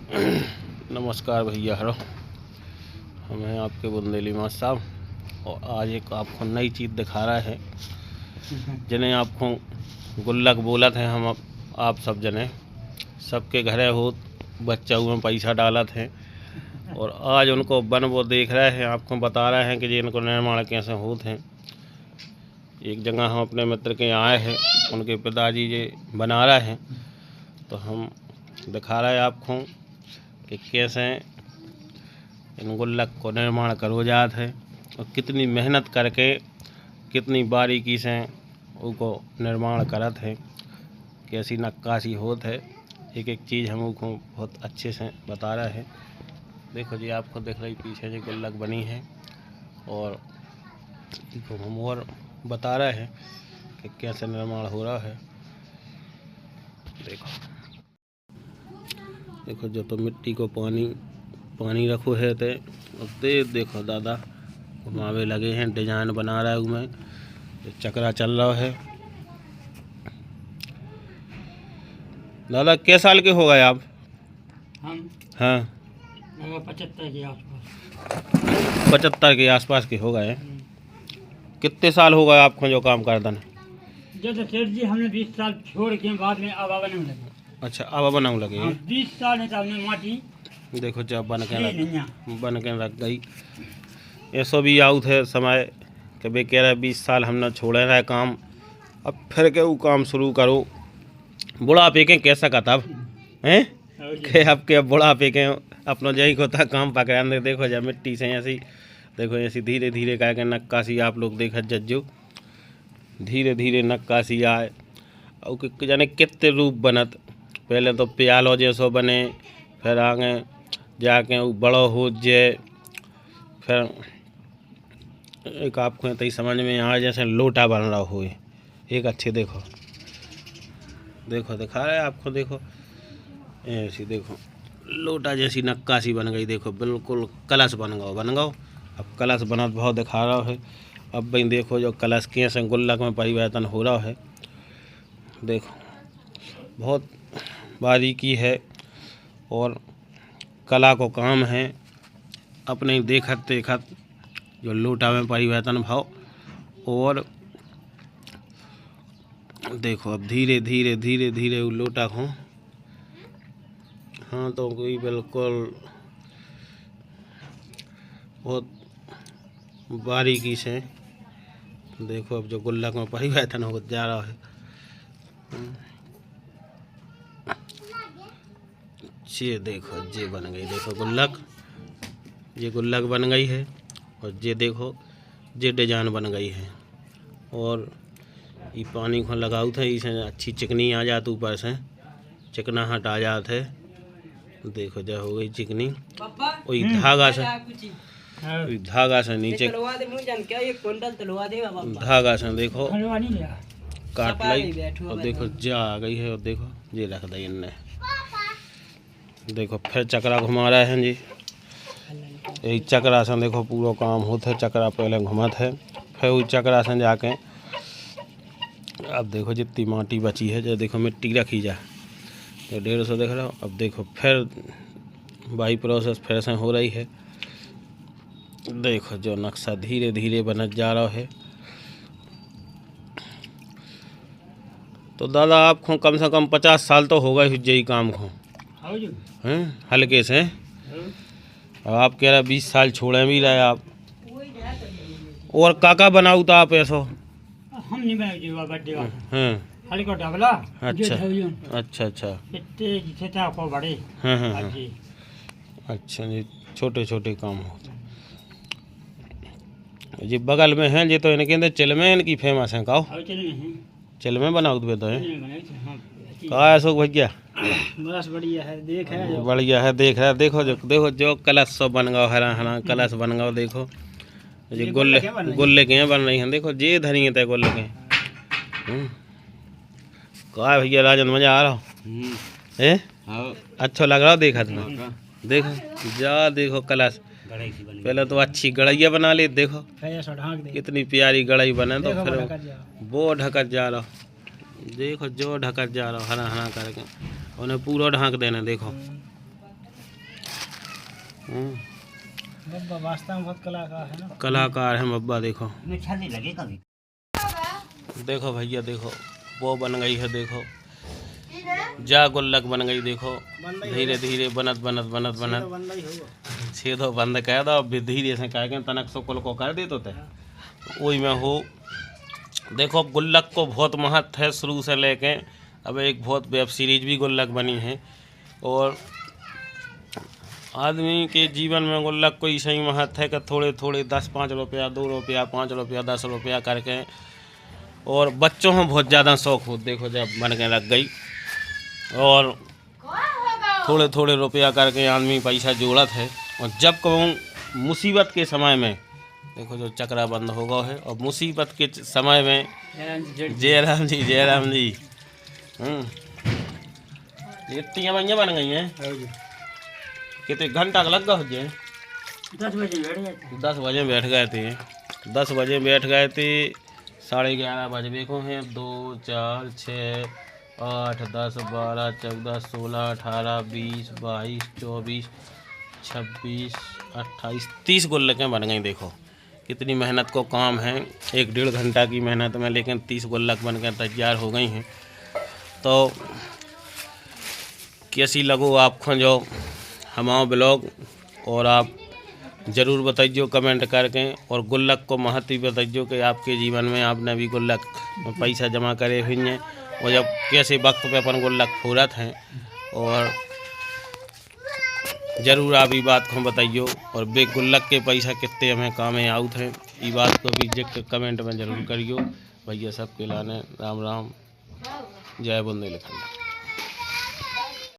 नमस्कार भैया, हरो हम हैं आपके बुंदेली माँ साहब, और आज एक आपको नई चीज़ दिखा रहा है जिन्हें आपको गुल्लक बोलत हैं। हम आप सब जने सबके घरे होत बच्चा में पैसा डालत हैं, और आज उनको बन वो देख रहे हैं, आपको बता रहे हैं कि जी इनको निर्माण कैसे होते हैं। एक जगह हम अपने मित्र के आए हैं, उनके पिताजी जी बना रहे हैं, तो हम दिखा रहे हैं आपको कि कैसे इन गुल्लक को निर्माण करो जात है, और कितनी मेहनत करके कितनी बारीकी से उनको निर्माण करत है, कैसी नक्काशी होत है। एक एक चीज़ हम उनको बहुत अच्छे से बता रहे हैं। देखो जी, आपको दिख रही पीछे जो गुल्लक बनी है, और इनको हम और बता रहे हैं कि कैसे निर्माण हो रहा है। देखो जो तो मिट्टी को पानी रखो है ते, और देखो दादा घुमावे लगे हैं, डिजाइन बना रहा है उसमें, चक्रा चल रहा है। दादा क्या साल के हो गए आप? हम हाँ 75 के आसपास। 75 के आसपास के हो गए। कितने साल हो गए आपको जो काम करता है? जैसे सेठ जी हमने 20 साल छोड़ के बाद में अब बनने लगे। अच्छा, अब बनाऊ लगे। 20 साल है तो हमने माटी देखो जब बन के रख गई। ऐसा भी आउट है समय कि वे कह रहे 20 साल हमने छोड़े रहे काम, अब फिर के वो काम शुरू करो। बुढ़ापे के कैसा का तब हैं के अब के बुढ़ापे के अपना जही को था काम पकड़ा। देखो जब मिट्टी से ऐसी, देखो ऐसी धीरे धीरे कह के नक्काशी आप लोग देख जज्जो, धीरे धीरे नक्काशी आए, और जाने कितने रूप बनत। पहले तो प्यालो जैसो बने, फिर आगे जाके वो बड़ो हो जाए, फिर एक आपको तो समझ में आ जैसे लोटा बन रहा हो एक अच्छे। देखो देखो दिखा रहे आपको, देखो ऐसी देखो लोटा जैसी नक्काशी बन गई। देखो बिल्कुल कलश बन गओ। अब कलश बना बहुत दिखा रहा है। अब भाई देखो जो कलश कैसे गुल्लक में परिवर्तन हो रहा है। देखो बहुत बारीकी है और कला को काम है। अपने देखत जो लोटा में परिवर्तन भाव, और देखो अब धीरे धीरे वो लोटा को, हाँ तो कोई बिल्कुल बहुत बारीकी से देखो अब जो गुल्लक में परिवर्तन हो जा रहा है। ये देखो ये बन गई, देखो गुल्लक, ये गुल्लक बन गई है, और ये देखो ये डिजाइन बन गई है। और ये पानी को लगाऊ था, इसे अच्छी चिकनी आ जाती, ऊपर से चिकनाहट आ जात है। देखो जब हो गई चिकनी, वही धागा से नीचे धागा से देखो काट ली, और देखो जा आ गई है। और देखो ये रख दी इनने, देखो फिर चक्रा घुमा रहा है जी। यही चक्रा से देखो पूरा काम होता है। चक्रा पहले घुमत है, फिर वही चक्रा से जाके अब देखो जितनी माटी बची है, जो देखो मिट्टी रखी जा तो 150 देख रहा हो। अब देखो फिर बाई प्रोसेस फिर से हो रही है। देखो जो नक्शा धीरे धीरे बनत जा रहा है। तो दादा आपको कम से कम 50 साल तो हो गए यही काम को हैं हल्के से। अब आप कह रहे 20 साल छोड़े भी रहे आप, और काका बनाऊ तो आप ऐसा? हम नहीं बनाए हैं हल्का डबला। अच्छा इतने जिसे था को बड़े। हाँ अच्छा जी, छोटे छोटे काम होते जी। बगल में हैं जी, तो इनके अंदर चिलमे इनकी फेमस है। कहो चिलमे बनाओ तो है कहा अशोक भैया? बस बढ़िया है, देख है बढ़िया है, देख रहा है। देखो जो कलश सब बन गया, हरा कलश बन गया। देखो ये गुल्ले के बन रही हैं। देखो ये धरी तय गुल्ले के। कहा भैया राजन, मजा आ रहा है? अच्छा लग रहा देखा तुम्हें? देखो जा देखो कलश, पहले तो अच्छी गड़ैया बना ली। देखो कितनी प्यारी गड़ाई बने, तो फिर वो ढकत जा रहा। देखो जो ढकत जा रहा हरा करके, उन्हें पूरा ढांक देना। देखो बब्बा वास्तव में बहुत कलाकार है ना। कलाकार है बब्बा। देखो मीठा नहीं लगे कभी। देखो भैया, देखो वो बन गई है। देखो जा गुल्लक बन गई। देखो धीरे धीरे बनत बनत बनत बनत छेदो बंद कह दो। अब धीरे से कह के तनक सो कुल को कर दे तो वही में हो। देखो गुल्लक को बहुत महत्व है शुरू से लेके अब। एक बहुत वेब सीरीज भी गुल्लक बनी है और आदमी के जीवन में गुल्लक को ऐसा ही महत्व है कि थोड़े थोड़े 10-5 रुपया, 2 रुपया, 5 रुपया, 10 रुपया करके। और बच्चों में बहुत ज़्यादा शौक हो। देखो जब बन के लग गई और थोड़े थोड़े रुपया करके आदमी पैसा जोड़त है। और जब कहूँ मुसीबत के समय में देखो जो चक्रा बंद हो गया है। और मुसीबत के समय में जयराम जी इतनी बढ़िया बन गई हैं। कितने घंटा लग गया हो जाए? 10 बजे बैठ गए थे। 10 बजे बैठ गए थे। 10 बजे बैठ गए थे। 11:30 बजे देखो हैं। 2, 4, 6, 8, 10, 12, 14, 16, 18, 20, 22, 24, 26, 28, 30 गुल्लकें बन गई। देखो कितनी मेहनत को काम है। 1-1.5 घंटा की मेहनत में लेकिन 30 गुल्लक बन कर तैयार हो गई हैं। तो कैसी लगो आपको जो हमारा ब्लॉग, और आप ज़रूर बताइए कमेंट करके। और गुल्लक को महत्व बताइए कि आपके जीवन में आपने भी गुल्लक में पैसा जमा करे हुए हैं और जब कैसे वक्त पे अपन गुल्लक फोड़त हैं। और ज़रूर आप ये बात को बताइए। और बे गुल्लक के पैसा कितने हमें काम में आउट हैं ये बात को भी कमेंट में ज़रूर करियो। भैया सबके लाने राम राम, जय बुंदेलखंड।